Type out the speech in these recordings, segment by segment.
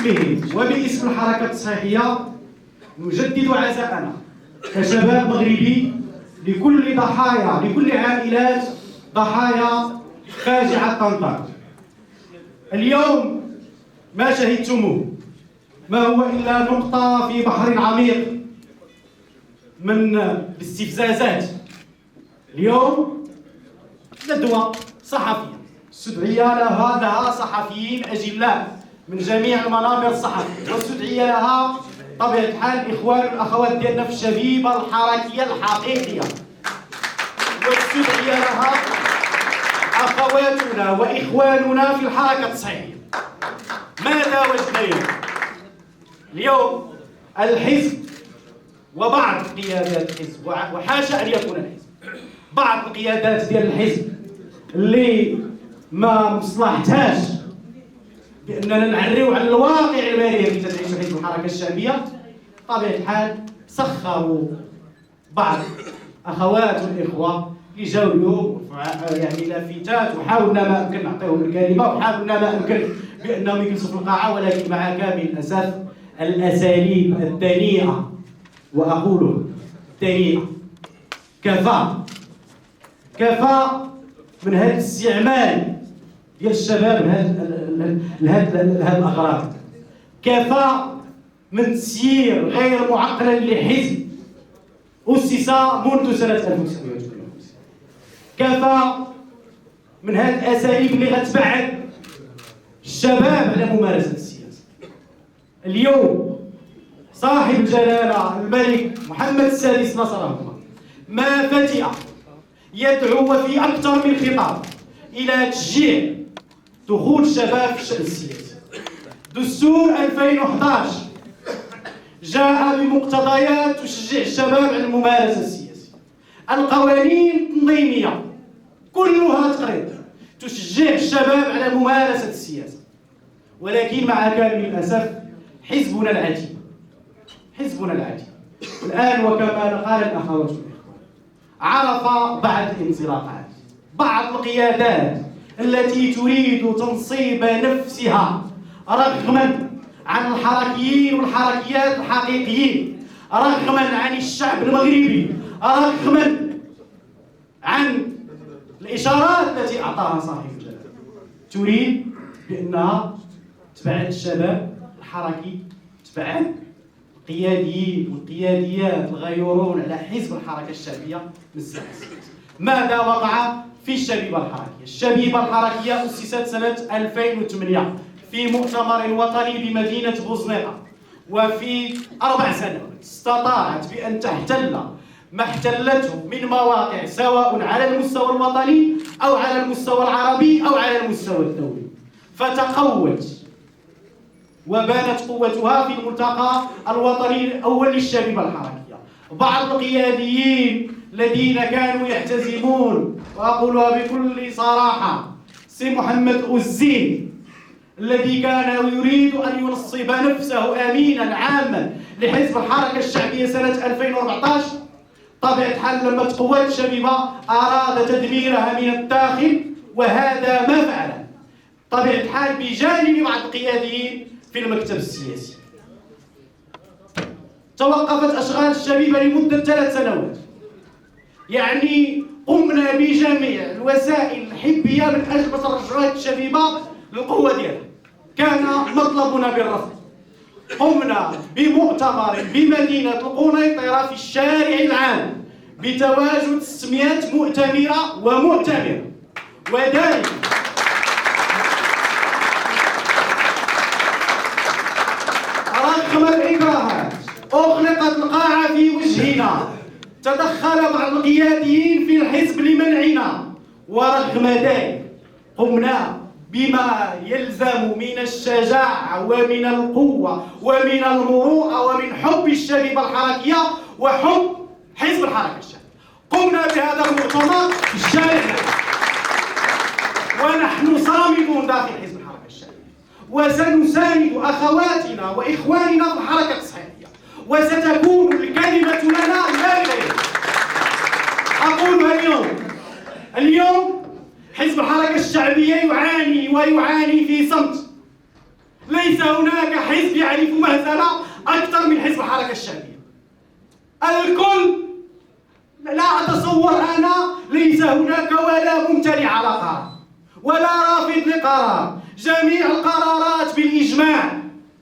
باسمه وباسم الحركة التصحيحية نجدد عزاءنا كشباب مغربي لكل عائلات ضحايا فاجعة طنطا. اليوم ما شهدتموه ما هو إلا نقطة في بحر عميق من الاستفزازات. اليوم ندوة صحفية استدعي لها صحفيين أجلاء من جميع المنابر الصحفية، واستدعي لها طبيعة الحال الإخوان والأخوات ديالنا في الشبيبة الحركية الحقيقية، واستدعي لها أخواتنا وإخواننا في الحركة التصحيحية. ماذا وجدنا اليوم؟ الحزب وبعض قيادات الحزب، وحاشا أن يكون الحزب، بعض القيادات ديال الحزب اللي ما مصلحتهاش بأننا نعريو على الواقع المالي الذي تعيشه حزب الحركة الشعبية، بطبيعة الحال سخروا بعض أخوات والإخوة يجاوبوا يعني لافتات، وحاولنا ما أمكن نعطيهم الكلمة، وحاولنا ما أمكن بأنهم يجلسوا في القاعة، ولكن مع كامل الأسف الأساليب الدنيئة، وأقول دنيئة، كفى من هذا الاستعمال ديال الشباب لهذه الأغراض، كفى من تسيير غير معقل لحزب أسس منذ سنة 1952، كفى من هذه الأساليب اللي غتبعد الشباب على ممارسة السياسة. اليوم صاحب الجلالة الملك محمد السادس نصره الله ما فتئ يدعو في أكثر من خطاب إلى تشجيع دخول الشباب في الشأن السياسي. دستور 2011 جاء بمقتضيات تشجع الشباب على الممارسة السياسية. القوانين التنظيمية كلها تقريبا تشجع الشباب على ممارسة السياسة، ولكن مع كامل الأسف حزبنا العجيب الآن، وكما قال الأخوات والإخوان، عرف بعض الانزلاقات، بعض القيادات التي تريد تنصيب نفسها رغما عن الحركيين والحركيات الحقيقيين، رغما عن الشعب المغربي، رغما عن الإشارات التي أعطاها صاحب الجلالة، تريد بأنها تبعد الشباب الحركي، تبعد القياديين والقياديات الغيورون على حزب الحركة الشعبية من الساحة السياسية. ماذا وقع في الشبيبة الحركية؟ الشبيبة الحركية أسست سنة 2008 في مؤتمر وطني بمدينة بوزنيقة، وفي 4 سنوات استطاعت بأن تحتل ما احتلته من مواقع، سواء على المستوى الوطني أو على المستوى العربي أو على المستوى الدولي، فتقوت وبانت قوتها في الملتقى الوطني الأول للشبيبة الحركية. بعض القياديين الذين كانوا يحتزمون، وأقولها بكل صراحة، سي محمد أزين الذي كان يريد أن ينصب نفسه أمينا عاما لحزب الحركة الشعبية سنة 2014، طبيعة الحال لما تقوت الشبيبة أراد تدميرها من الداخل، وهذا ما فعله طبيعة الحال بجانب بعض القياديين في المكتب السياسي. توقفت أشغال الشبيبة لمدة 3 سنوات، يعني قمنا بجميع الوسائل الحبية من أجل ترجع الشبيبة للقوة ديالها، كان مطلبنا بالرفض. قمنا بمؤتمر بمدينة القنيطرة في الشارع العام بتواجد 600 مؤتمرة ومؤتمر، وذلك رغم الإكراهات. أغلقت القاعة في وجهنا، تدخل بعض القياديين في الحزب لمنعنا، ورغم ذلك قمنا بما يلزم من الشجاعة ومن القوة ومن المروءة ومن حب الشبيبة الحركية وحب حزب الحركة الشعبية. قمنا بهذا المؤتمر في الشارع، ونحن صامدون داخل حزب الحركة الشعبية، وسنساند أخواتنا وإخواننا في الحركة التصحيحية، وستكون الكلمة لنا لا غير. أقولها اليوم حزب الحركة الشعبية يعاني في صمت. ليس هناك حزب يعرف مهزلة أكثر من حزب الحركة الشعبية. الكل، لا أتصور أنا، ليس هناك ولا ممتنع على قرار ولا رافض لقرار، جميع القرارات بالإجماع.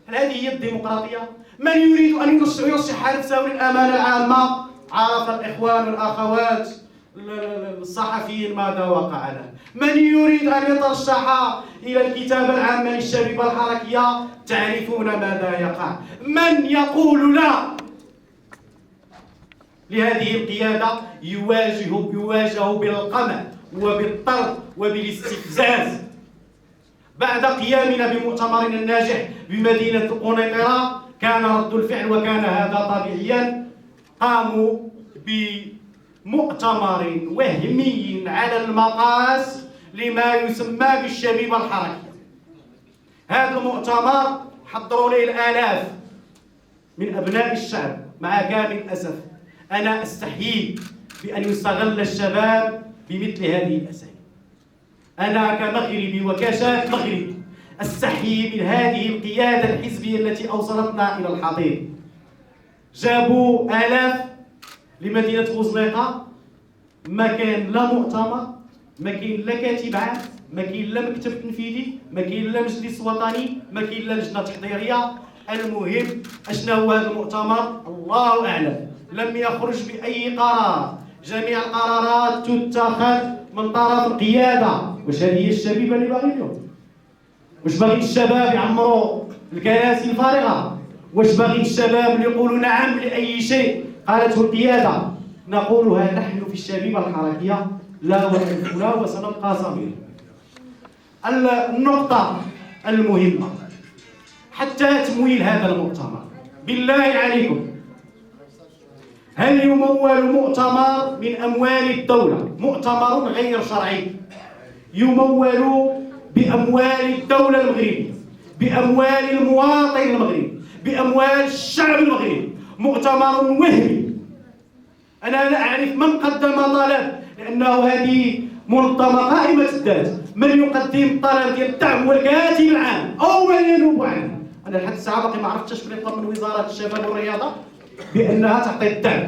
هل هذه هي الديمقراطية؟ من يريد أن يرشح نفسه للأمانة العامة عرف الإخوان والأخوات الصحفيين ماذا وقع له. من يريد أن يترشح إلى الكتابة العامة للشبيبة الحركية تعرفون ماذا يقع. من يقول لا لهذه القيادة يواجه بالقمع وبالطرد وبالاستفزاز. بعد قيامنا بمؤتمرنا الناجح بمدينة القنيطرة كان رد الفعل، وكان هذا طبيعيا، قاموا بمؤتمر وهمي على المقاس لما يسمى بالشبيبة الحركية. هذا المؤتمر حضروا له الآلاف من أبناء الشعب. مع كامل الأسف أنا أستحيي بأن يستغل الشباب بمثل هذه الأساليب. أنا كمغربي وكشاب مغربي أستحيي من هذه القيادة الحزبية التي أوصلتنا إلى الحضيض. جابوا آلاف لمدينة غزنيقة، ما كان لا مؤتمر، ما كاين لا كاتب عام، ما كاين لا مكتب تنفيذي، ما كاين لا مجلس وطني، ما كاين لا لجنة تحضيرية. المهم أشنا هو هذا المؤتمر؟ الله أعلم. لم يخرج بأي قرار، جميع القرارات تتخذ من طرف القيادة. واش هذه هي الشبيبة اللي باغي اليوم؟ واش باغي الشباب يعمروا الكراسي الفارغة؟ واش باغي الشباب اللي يقولوا نعم لأي شيء قالته القيادة؟ نقولها نحن في الشبيبة الحركية لا وألف لا، وسنبقى صامدين. النقطة المهمة حتى تمويل هذا المؤتمر، بالله عليكم، هل يمول مؤتمر من أموال الدولة، مؤتمر غير شرعي يمول بأموال الدولة المغربية، بأموال المواطن المغربي، بأموال الشعب المغربي، مؤتمر وهمي؟ أنا لا أعرف من قدم طلب، لأنه هذه منظمة قائمة الذات. من يقدم طلب ديال الدعم هو الكاتب العام أو من ينوب عنه. أنا لحد الساعة باقي ما عرفتش من يطلب من وزارة الشباب والرياضة بأنها تعطي الدعم.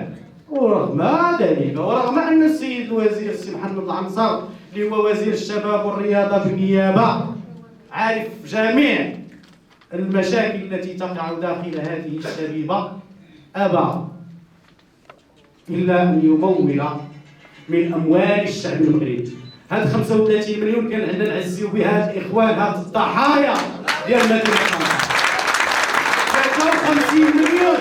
ورغم ذلك، ورغم أن السيد الوزير السي محمد العنصر اللي هو وزير الشباب والرياضة بالنيابة عارف جميع المشاكل التي تقع داخل هذه الشبيبة، أبى إلا أن يمول من أموال الشعب المغربي. هاد 35 مليون كان عندنا نعزيو بها الإخوان، هاد الضحايا ديال مدينة طنجة. 53 مليون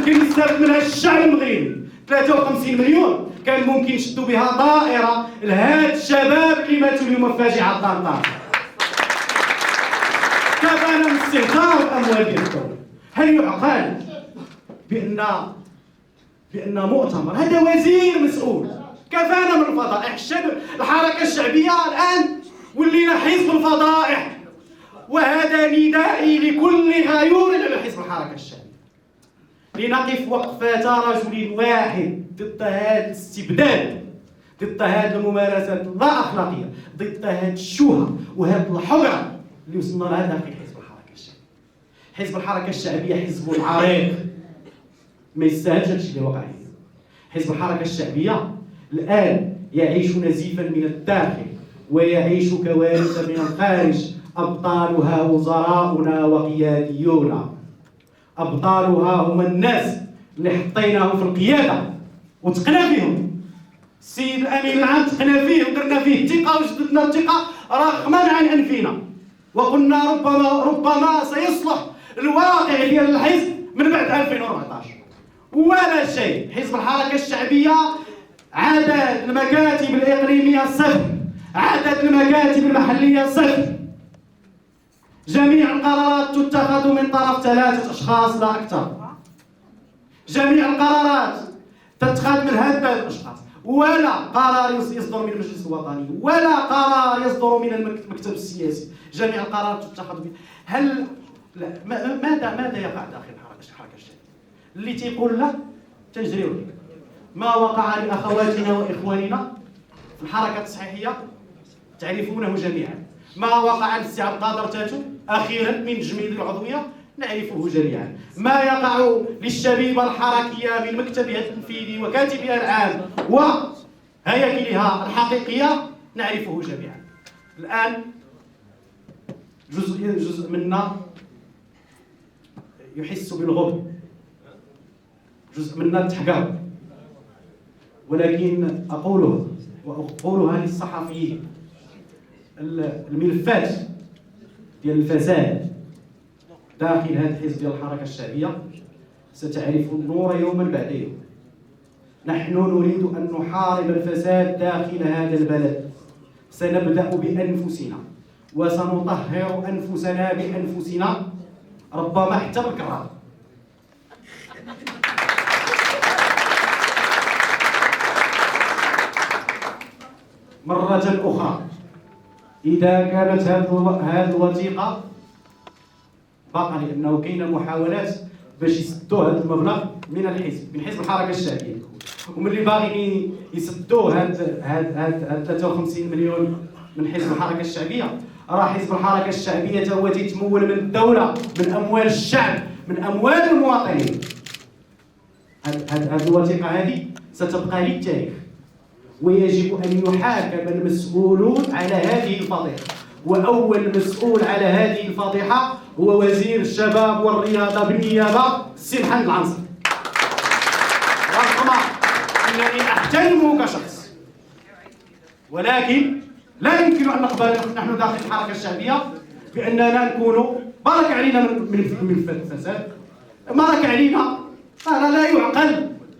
كان يستافد منها الشعب المغربي. 53 مليون كان ممكن يشدوا بها طائرة لهاد الشباب اللي ماتوا اليوم في فاجعة طنطا. كفانا من استهتار الأموال ديال الدولة. هل يعقل بأن مؤتمر، هذا وزير مسؤول، كفانا من الفضائح. الحركة الشعبية الآن ولينا حزب الفضائح، وهذا ندائي لكل غيور على حزب الحركة الشعبية لنقف وقفة رجل واحد ضد هذا الاستبداد، ضد هذه الممارسات اللا أخلاقية، ضد هذه الشهرة وهذه الحجرة اللي وصلنا لها داخل حزب الحركة الشعبية. حزب الحركة الشعبية حزب عريق، ما يستاهلش هادشي اللي وقع فيه. حزب الحركة الشعبية الآن يعيش نزيفا من الداخل ويعيش كوارث من الخارج. أبطالها وزراؤنا وقياديون، أبطالها هم الناس اللي حطيناهم في القيادة وتقنا فيهم. السيد الأمين العام تقنا فيه ودرنا فيه الثقة وجددنا الثقة رغما عن أنفنا، وقلنا ربما سيصلح الواقع ديال الحزب من بعد 2014. ولا شيء. حزب الحركة الشعبية عدد المكاتب الإقليمية صفر، عدد المكاتب المحلية صفر. جميع القرارات تتخذ من طرف 3 أشخاص لا أكثر. جميع القرارات تتخذ من هذه الأشخاص، ولا قرار يصدر من المجلس الوطني، ولا قرار يصدر من المكتب السياسي. جميع القرارات تتخذ هل لا ماذا يقع داخل الحركة الشعبية؟ اللي تيقول لا تجري له. ما وقع لأخواتنا وإخواننا في الحركة التصحيحية تعرفونه جميعا. ما وقع لاستيعاب قادر تاتو أخيرا من تجميد العضوية نعرفه جميعا. ما يقع للشبيبة الحركية من مكتبها التنفيذي وكاتبها العام وهياكلها الحقيقية نعرفه جميعا. الآن جزء منا يحس بالغبن، جزء منا تحقر، ولكن أقولها للصحفيين: الملفات ديال الفساد داخل هذا الحزب ديال الحركة الشعبية ستعرف النور يوما بعد يوم. نحن نريد أن نحارب الفساد داخل هذا البلد. سنبدأ بأنفسنا وسنطهر أنفسنا بأنفسنا، ربما حتى بالكرار. مرة أخرى، إذا كانت هذه الوثيقة باقا، لأنه كاين محاولات باش يسدوا هذا المبلغ من الحزب، من حزب الحركة الشعبية، وملي باغيين يسدوا هاد 53 مليون من حزب الحركة الشعبية، راه حزب الحركة الشعبية هو تيتمول من الدولة، من أموال الشعب، من أموال المواطنين. هذه الوثيقة هذه ستبقى للتاريخ، ويجب أن يحاكم المسؤولون على هذه الفضيحة. وأول مسؤول على هذه الفضيحة هو وزير الشباب والرياضة بالنيابة السي محمد العنصر. رغم أنني أحترمه كشخص، ولكن لا يمكن أن نقبل نحن داخل الحركة الشعبية بأننا نكون برك علينا من الفساد، برك علينا.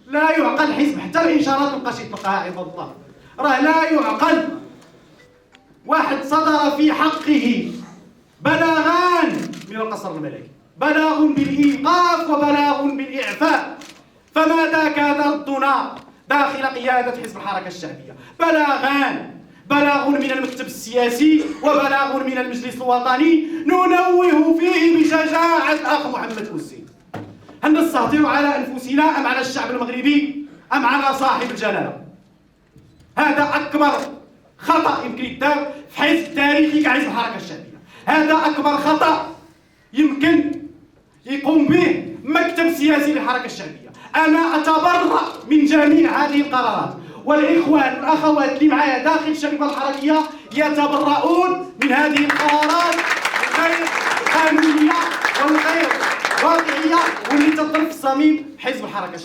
لا يعقل حزب، حتى الإنشارات القشيط تلقاها عباد الله، راه لا يعقل. واحد صدر في حقه بلاغان من القصر الملكي، بلاغ بالإيقاف وبلاغ بالإعفاء، فماذا كان ردنا داخل قيادة حزب الحركة الشعبية؟ بلاغان، بلاغ من المكتب السياسي وبلاغ من المجلس الوطني ننوه فيه بشجاعة الأخ محمد أوسي. هل نستهتر على أنفسنا أم على الشعب المغربي أم على صاحب الجلالة؟ هذا أكبر خطأ يمكن يدار في حزب تاريخي كحزب الحركة الشعبية. هذا أكبر خطأ يمكن يقوم به مكتب سياسي للحركة الشعبية. أنا أتبرأ من جميع هذه القرارات، والإخوان والأخوات اللي معايا داخل الشبيبة الحركية يتبرؤون من هذه القرارات الغير قانونية والغير واقعية واللي تضرب في صميم حزب الحركة الشعبية.